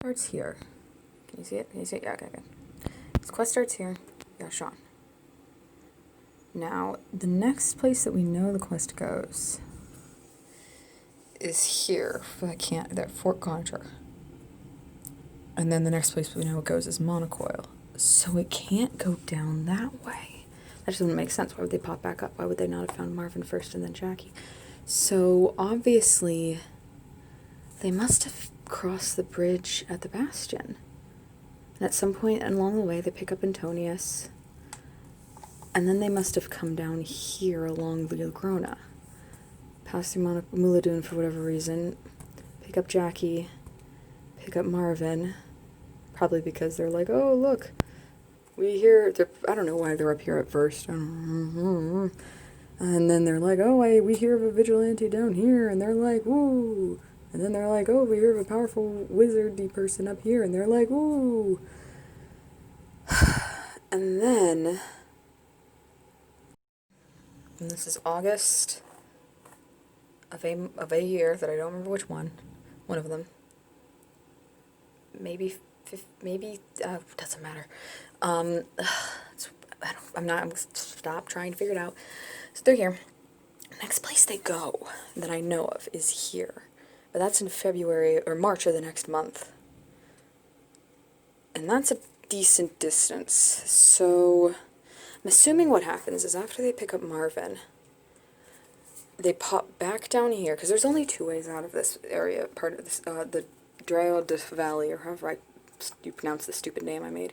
Starts here. Can you see it? Can you see it? Yeah, okay, good. This quest starts here. Yeah, Sean. Now, the next place that we know the quest goes is here. I can't. There, Fort Contra. And then the next place we know it goes is Monocoil. So it can't go down that way. That just doesn't make sense. Why would they pop back up? Why would they not have found Marvin first and then Jackie? So obviously, they must have crossed the bridge at the Bastion. And at some point along the way, they pick up Antonius. And then they must have come down here along the Grona. Pass through Mulladun for whatever reason. Pick up Jackie. Pick up Marvin. Probably because they're like, oh, look. We hear... I don't know why they're up here at first. And then th're like, oh, we hear of a vigilante down here. And they're like, woo. And then they're like, oh, we hear of a powerful wizardy person up here. And they're like, woo. And then... And this is August of a year that I don't remember which one. One of them. Maybe doesn't matter. I'm stop trying to figure it out. So they're here. Next place they go that I know of is here. But that's in February or March of the next month. And that's a decent distance. So I'm assuming what happens is after they pick up Marvin, they pop back down here, because there's only two ways out of this area, part of this, the Duilintinn Valley, or however you pronounce the stupid name I made.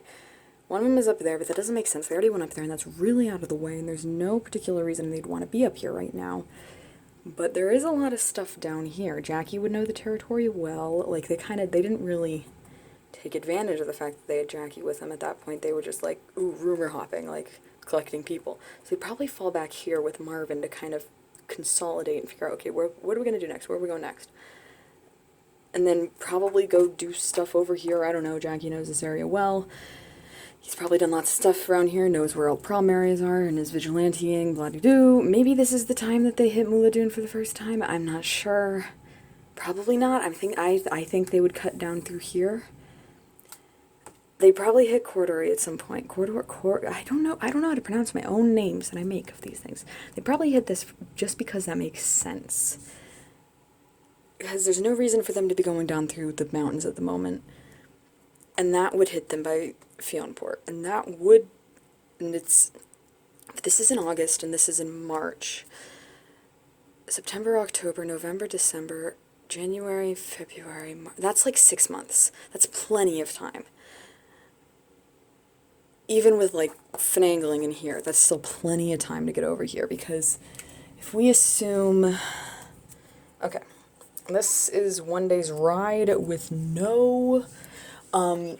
One of them is up there, but that doesn't make sense. They already went up there, and that's really out of the way, and there's no particular reason they'd want to be up here right now. But there is a lot of stuff down here. Jackie would know the territory well. Like, they didn't really take advantage of the fact that they had Jackie with them at that point. They were just like, ooh, rumor hopping, like, collecting people. So they'd probably fall back here with Marvin to kind of consolidate and figure out, okay, what are we going to do next? Where are we going next? And then probably go do stuff over here. I don't know, Jackie knows this area well. He's probably done lots of stuff around here, knows where all problem areas are, and is vigilanteing, blah-de-doo. Maybe this is the time that they hit Mulladun for the first time. I'm not sure. Probably not. I think they would cut down through here. They probably hit Corduroy at some point. I don't know how to pronounce my own names that I make of these things. They probably hit this just because that makes sense. Because there's no reason for them to be going down through the mountains at the moment. And that would hit them by Fionport. And this is in August and this is in March. September, October, November, December, January, February, March. That's like 6 months. That's plenty of time. Even with, like, finagling in here, that's still plenty of time to get over here, because if we assume... Okay, this is one day's ride with no, no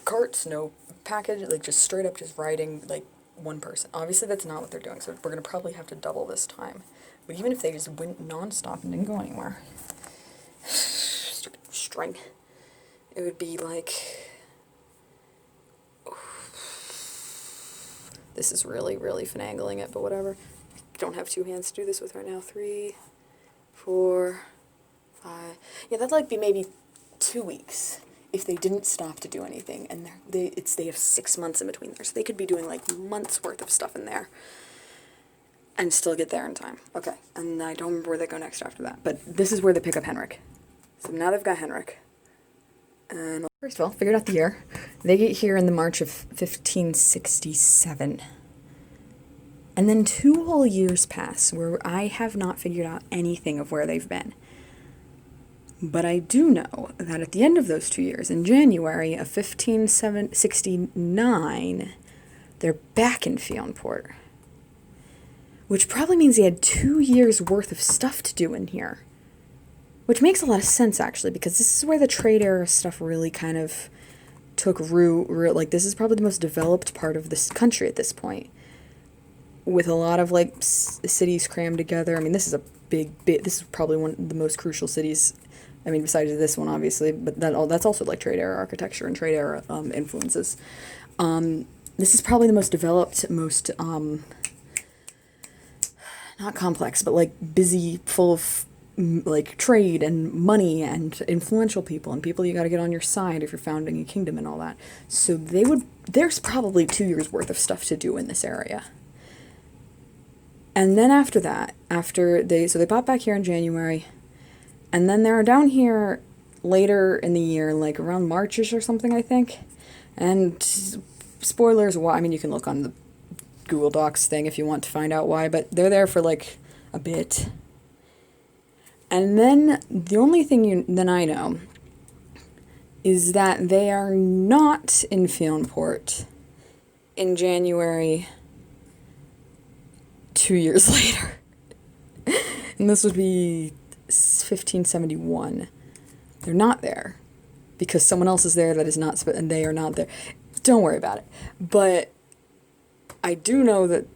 carts, no package, like, just straight up just riding, like, one person. Obviously, that's not what they're doing, so we're going to probably have to double this time. But even if they just went non-stop and didn't go anywhere, stupid string, it would be, like... This is really, really finagling it, but whatever. I don't have two hands to do this with right now. 3, 4, 5. Yeah, that'd like be maybe 2 weeks if they didn't stop to do anything. And they have 6 months in between there, so they could be doing like months worth of stuff in there and still get there in time. Okay, and I don't remember where they go next after that, but this is where they pick up Henrik. So now they've got Henrik. And first of all, figured out the year. They get here in the March of 1567. And then 2 whole years pass where I have not figured out anything of where they've been. But I do know that at the end of those 2 years, in January of 1569, they're back in Fionport. Which probably means they had 2 years worth of stuff to do in here. Which makes a lot of sense, actually, because this is where the trade era stuff really kind of took root. Like, this is probably the most developed part of this country at this point. With a lot of, like, cities crammed together. I mean, this is a this is probably one of the most crucial cities. I mean, besides this one, obviously, but that's also, like, trade era architecture and trade era influences. This is probably the most developed, most, not complex, but, like, busy, full of like trade and money and influential people and people you got to get on your side if you're founding a kingdom and all that. So there's probably 2 years worth of stuff to do in this area. And then after that, so they bought back here in January, and then they're down here later in the year, like around Marchish or something, I think. And spoilers, why? I mean, you can look on the Google Docs thing if you want to find out why, but they're there for like a bit. And then the only thing then I know is that they are not in Fionport in January 2 years later. And this would be 1571. They're not there because someone else is there that is not, and they are not there. Don't worry about it. But I do know that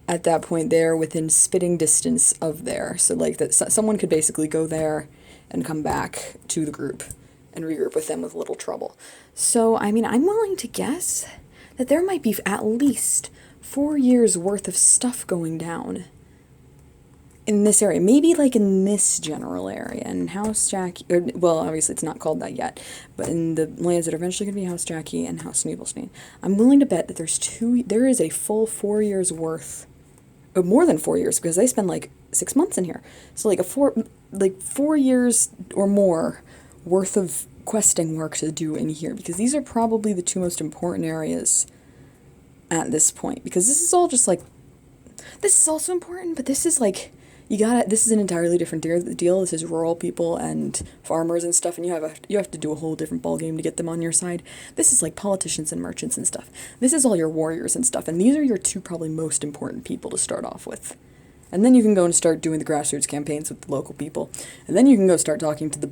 at that point they're within spitting distance of there. So like that someone could basically go there and come back to the group and regroup with them with little trouble. So, I mean, I'm willing to guess that there might be at least 4 years worth of stuff going down in this area. Maybe like in this general area, in House Jackie, or, well, obviously it's not called that yet, but in the lands that are eventually going to be House Jackie and House Sneeblestein. I'm willing to bet that there is a full 4 years worth, or more than 4 years, because they spend like 6 months in here. So like 4 years or more worth of questing work to do in here, because these are probably the 2 most important areas at this point, because this is all just like, this is also important, but this is like, this is an entirely different deal. This is rural people and farmers and stuff, and you have to do a whole different ballgame to get them on your side. This is like politicians and merchants and stuff. This is all your warriors and stuff, and these are your 2 probably most important people to start off with. And then you can go and start doing the grassroots campaigns with the local people, and then you can go start talking to the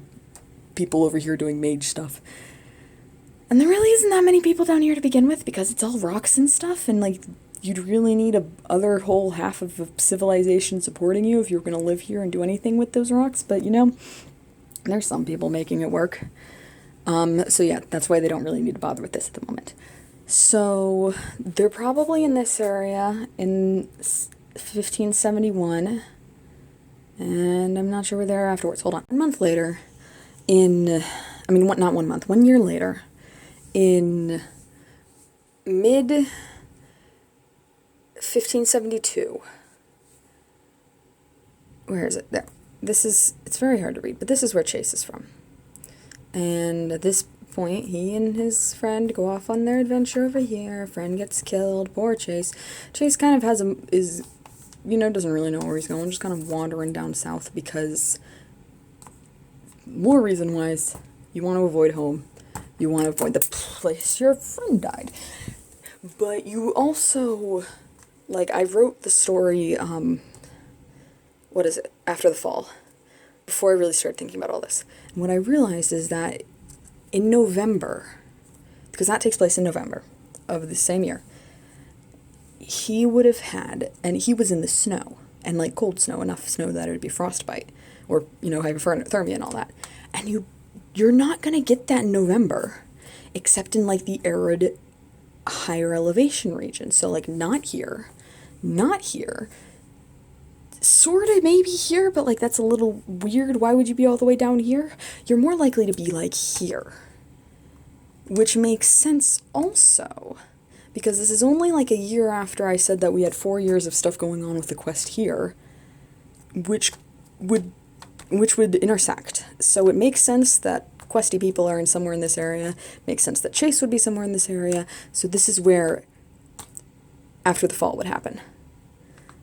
people over here doing mage stuff. And there really isn't that many people down here to begin with, because it's all rocks and stuff, and like, you'd really need other whole half of a civilization supporting you if you were going to live here and do anything with those rocks. But, you know, there's some people making it work. So yeah, that's why they don't really need to bother with this at the moment. So they're probably in this area in 1571, and I'm not sure where they're afterwards. Hold on. 1 month later, not 1 month, 1 year later, in mid 1572. Where is it? There. It's very hard to read, but this is where Chase is from. And at this point, he and his friend go off on their adventure over here. Friend gets killed. Poor Chase. Chase kind of doesn't really know where he's going, just kind of wandering down south because, more reason-wise, you want to avoid home. You want to avoid the place your friend died. But you also, like, I wrote the story, After the Fall, before I really started thinking about all this. And what I realized is that in November, because that takes place in November of the same year, he would have had, and he was in the snow, and like cold snow, enough snow that it would be frostbite, or, hypothermia and all that. And you're not going to get that in November, except in like the arid, higher elevation region. So like not here, sort of maybe here, but like that's a little weird. Why would you be all the way down here? You're more likely to be like here, which makes sense also, because this is only like a year after I said that we had 4 years of stuff going on with the quest here, which would intersect. So it makes sense that questy people are somewhere in this area. It makes sense that Chase would be somewhere in this area. So this is where After the Fall would happen.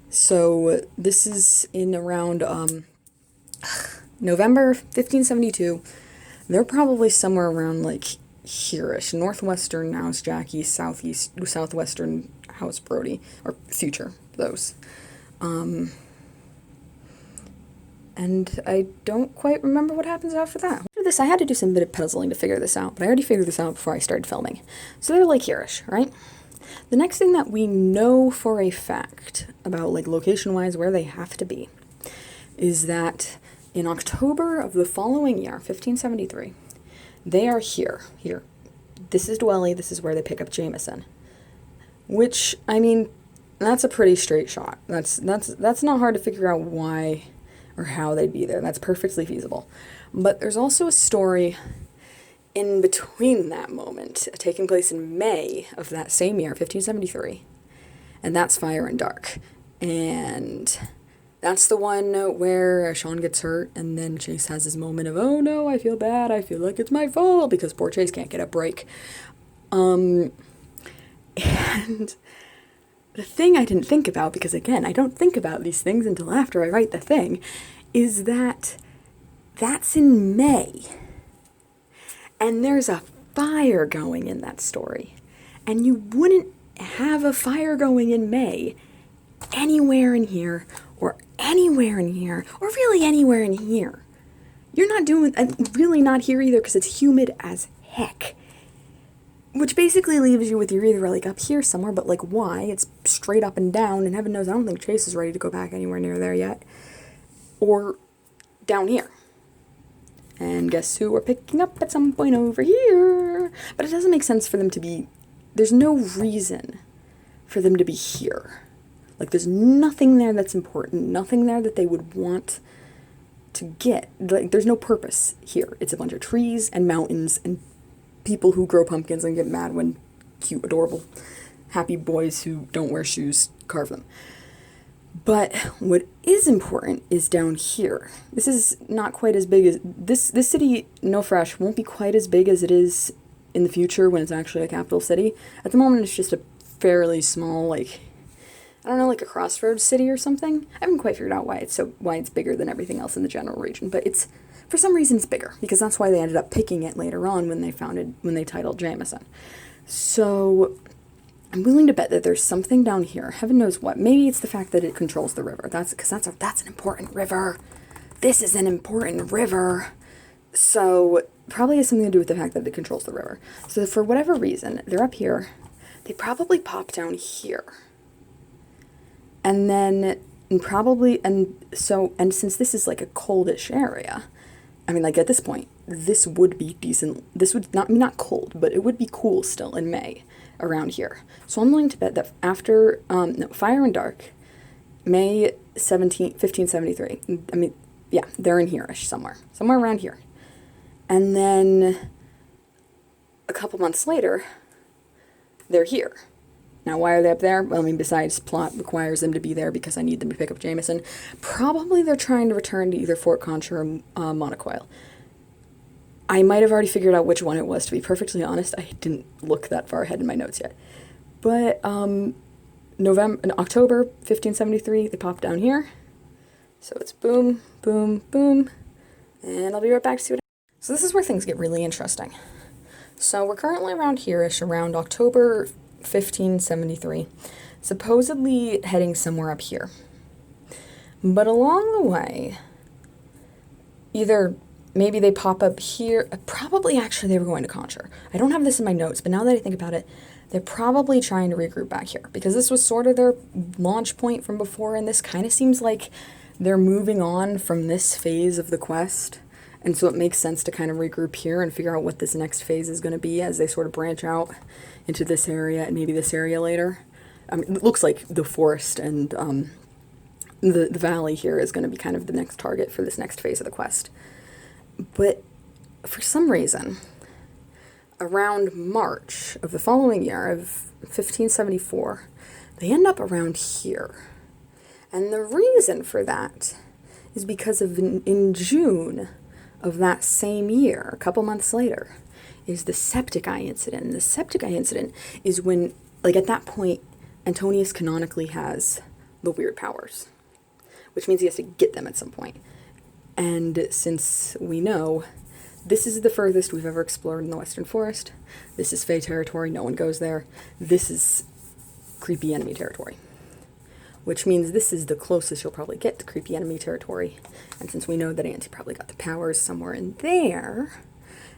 So this is in around November 1572. They're probably somewhere around like here-ish. Northwestern House Jackie, southwestern House Brody, or future those. And I don't quite remember what happens after that. After this, I had to do some bit of puzzling to figure this out, but I already figured this out before I started filming. So they're like here-ish, right? The next thing that we know for a fact about, like, location-wise where they have to be is that in October of the following year, 1573, they are here. This is Dwelly, this is where they pick up Jameson. Which, I mean, that's a pretty straight shot. That's not hard to figure out why, or how they'd be there. That's perfectly feasible. But there's also a story in between that moment, taking place in May of that same year, 1573, and that's Fire and Dark. And that's the one where Sean gets hurt, and then Chase has his moment of, oh no, I feel bad, I feel like it's my fault, because poor Chase can't get a break. And the thing I didn't think about, because again, I don't think about these things until after I write the thing, is that that's in May. And there's a fire going in that story. And you wouldn't have a fire going in May anywhere in here, or anywhere in here, or really anywhere in here. You're not doing, really not here either, because it's humid as heck. Which basically leaves you with, you're either like up here somewhere, but like why? It's straight up and down, and heaven knows I don't think Chase is ready to go back anywhere near there yet. Or down here. And guess who we're picking up at some point over here? But it doesn't make sense for them to be, there's no reason for them to be here. Like there's nothing there that's important, nothing there that they would want to get. Like there's no purpose here. It's a bunch of trees and mountains and people who grow pumpkins and get mad when cute, adorable, happy boys who don't wear shoes carve them. But what is important is down here. This is not quite as big as, this city, No Fresh, won't be quite as big as it is in the future when it's actually a capital city. At the moment, it's just a fairly small, like, I don't know, like a crossroads city or something. I haven't quite figured out why it's bigger than everything else in the general region, but for some reason it's bigger, because that's why they ended up picking it later on when they titled Jameson. So I'm willing to bet that there's something down here. Heaven knows what. Maybe it's the fact that it controls the river. That's an important river. This is an important river. So probably has something to do with the fact that it controls the river. So for whatever reason, they're up here. They probably pop down here. And then since this is like a coldish area, I mean, like at this point, this would be decent. This would not cold, but it would be cool still in May around here. So I'm willing to bet that after Fire and Dark, May 17th, 1573. I mean, yeah, they're in here-ish somewhere around here. And then a couple months later, they're here. Now, why are they up there? Well, I mean, besides plot requires them to be there because I need them to pick up Jameson. Probably they're trying to return to either Fort Concha or Monocoil. I might have already figured out which one it was, to be perfectly honest. I didn't look that far ahead in my notes yet. But October 1573, they pop down here. So it's boom, boom, boom. And I'll be right back to see what happens. So this is where things get really interesting. So we're currently around here-ish, around October 1573, supposedly heading somewhere up here. But along the way, either maybe they pop up here, probably actually they were going to Concha. I don't have this in my notes, but now that I think about it, they're probably trying to regroup back here, because this was sort of their launch point from before, and this kind of seems like they're moving on from this phase of the quest. And so it makes sense to kind of regroup here and figure out what this next phase is going to be as they sort of branch out into this area and maybe this area later. I mean, it looks like the forest and the valley here is going to be kind of the next target for this next phase of the quest. But for some reason, around March of the following year, of 1574, they end up around here. And the reason for that is because of in June of that same year, a couple months later, is the septic eye incident. And the septic eye incident is when, like at that point, Antonius canonically has the weird powers, which means he has to get them at some point. And since we know this is the furthest we've ever explored in the Western Forest, this is Fey territory, no one goes there, this is creepy enemy territory. Which means this is the closest you'll probably get to creepy enemy territory. And since we know that Auntie probably got the powers somewhere in there,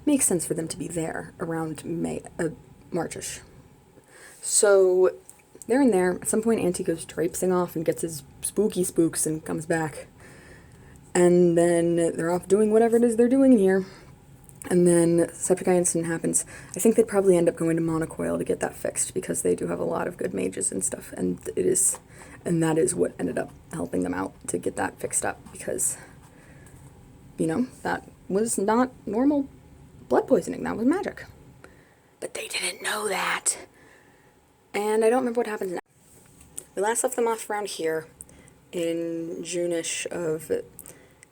makes sense for them to be there around Marchish. So they're in there. At some point, Auntie goes traipsing off and gets his spooky spooks and comes back. And then they're off doing whatever it is they're doing in here. And then septic eye incident happens. I think they'd probably end up going to Monocoil to get that fixed, because they do have a lot of good mages and stuff, and that is what ended up helping them out to get that fixed up, because that was not normal blood poisoning. That was magic. But they didn't know that. And I don't remember what happened next. We last left them off around here in June-ish of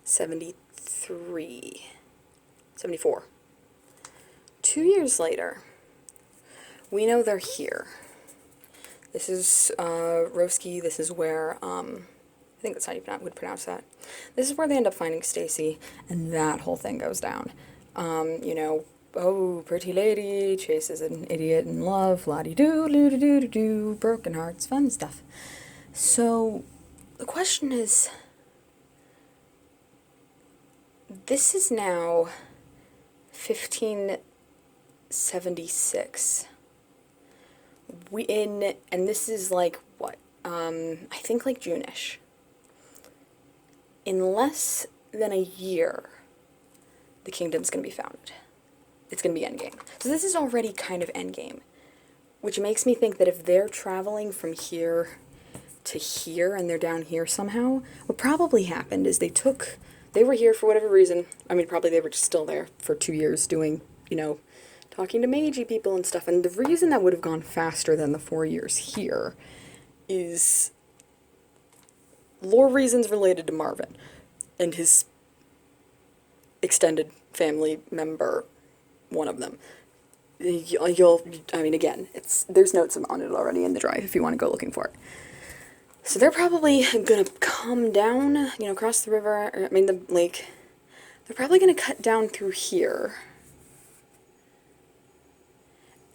73. 74. 2 years later, we know they're here. This is Roski. This is where, I think that's how you would pronounce that. This is where they end up finding Stacy, and that whole thing goes down. Oh, pretty lady chases an idiot in love, la-di-doo, doo-doo-doo-doo, broken hearts, fun stuff. So, the question is, this is now 1576. And this is like, what, I think like June-ish. In less than a year, the kingdom's going to be founded. It's going to be endgame. So this is already kind of endgame, which makes me think that if they're traveling from here to here and they're down here somehow, what probably happened is they were here for whatever reason. I mean, probably they were just still there for 2 years doing, talking to Meiji people and stuff. And the reason that would have gone faster than the 4 years here is lore reasons related to Marvin and his extended family member, one of them. Again, there's notes on it already in the drive if you want to go looking for it. So they're probably gonna come down, across the river, the lake. They're probably gonna cut down through here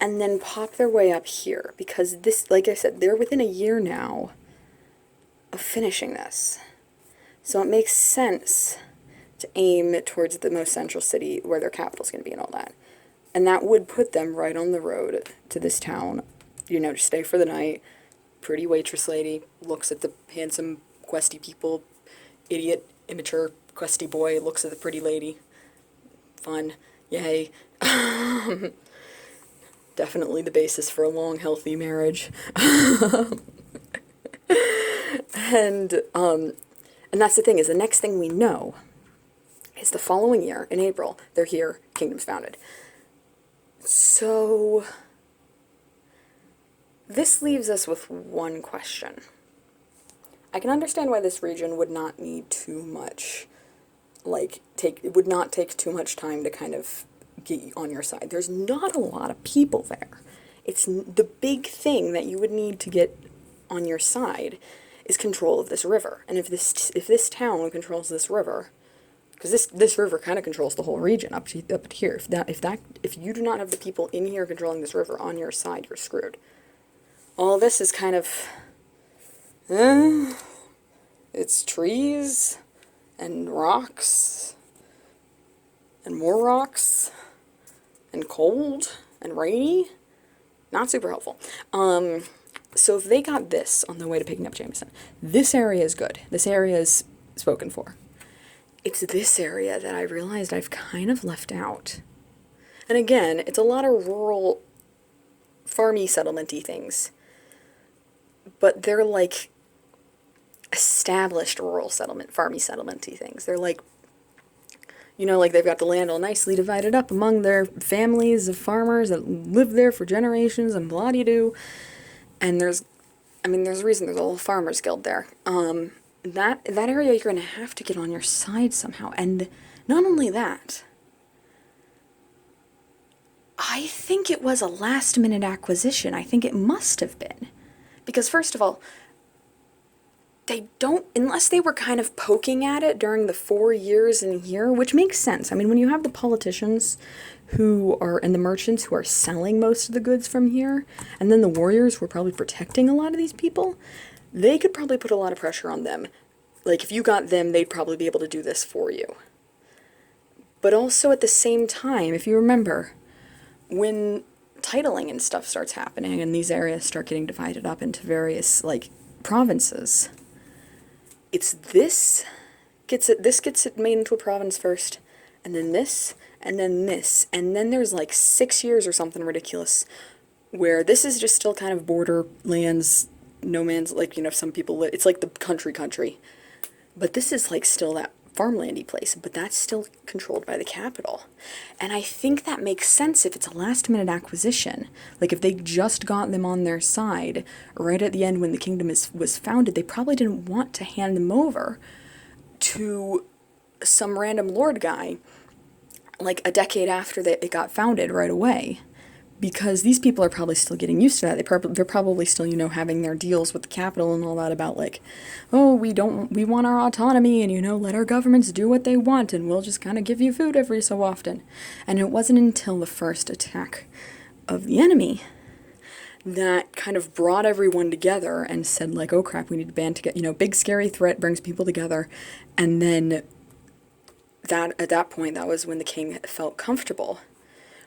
and then pop their way up here, because this, like I said, they're within a year now of finishing this. So it makes sense to aim towards the most central city where their capital's going to be and all that. And that would put them right on the road to this town, to stay for the night. Pretty waitress lady looks at the handsome, questy people. Idiot, immature, questy boy looks at the pretty lady. Fun. Yay. Definitely the basis for a long, healthy marriage. And that's the thing, is the next thing we know is the following year, in April, they're here, kingdom's founded. So, this leaves us with one question. I can understand why this region would not need too much, it would not take too much time to kind of get you on your side. There's not a lot of people there. It's the big thing that you would need to get on your side is control of this river. And if this town controls this river, because this river kind of controls the whole region up here. If you do not have the people in here controlling this river on your side, you're screwed. All this is kind of, it's trees and rocks and more rocks and cold and rainy. Not super helpful. So if they got this on the way to picking up Jameson, this area is good. This area is spoken for. It's this area that I realized I've kind of left out. And again, it's a lot of rural, farmy, settlement-y things. But they're like established rural settlement, farmy settlement-y things. They're like, they've got the land all nicely divided up among their families of farmers that live there for generations and blah-de-doo. And there's a reason there's a whole farmers guild there. That area you're going to have to get on your side somehow. And not only that, I think it was a last-minute acquisition. I think it must have been. Because first of all, unless they were kind of poking at it during the 4 years in here, which makes sense. When you have the politicians and the merchants who are selling most of the goods from here, and then the warriors who are probably protecting a lot of these people, they could probably put a lot of pressure on them. Like, if you got them, they'd probably be able to do this for you. But also at the same time, if you remember, when titling and stuff starts happening and these areas start getting divided up into various, provinces, this gets it made into a province first, and then this, and then this, and then there's 6 years or something ridiculous where this is just still kind of border lands, no man's, some people live, it's like the country, but this is still that farmlandy place, but that's still controlled by the capital. And I think that makes sense if it's a last-minute acquisition. Like, if they just got them on their side right at the end when the kingdom was founded, they probably didn't want to hand them over to some random lord guy, like, a decade after it got founded right away. Because these people are probably still getting used to that. They're probably still, you know, having their deals with the capital and all that about, like, oh, we want our autonomy and, you know, let our governments do what they want and we'll just kind of give you food every so often. And it wasn't until the first attack of the enemy that kind of brought everyone together and said, like, oh crap, we need to band together. You know, big scary threat brings people together. And then at that point, that was when the king felt comfortable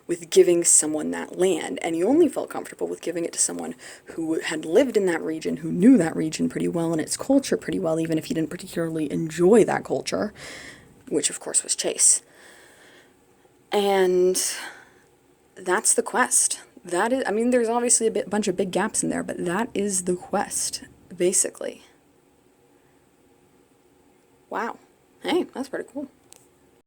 with giving someone that land, and he only felt comfortable with giving it to someone who had lived in that region, who knew that region pretty well and its culture pretty well, even if he didn't particularly enjoy that culture, which of course was Chase. And that's the quest. That is, I mean, there's obviously a bunch of big gaps in there, but that is the quest, basically. Wow. Hey, that's pretty cool.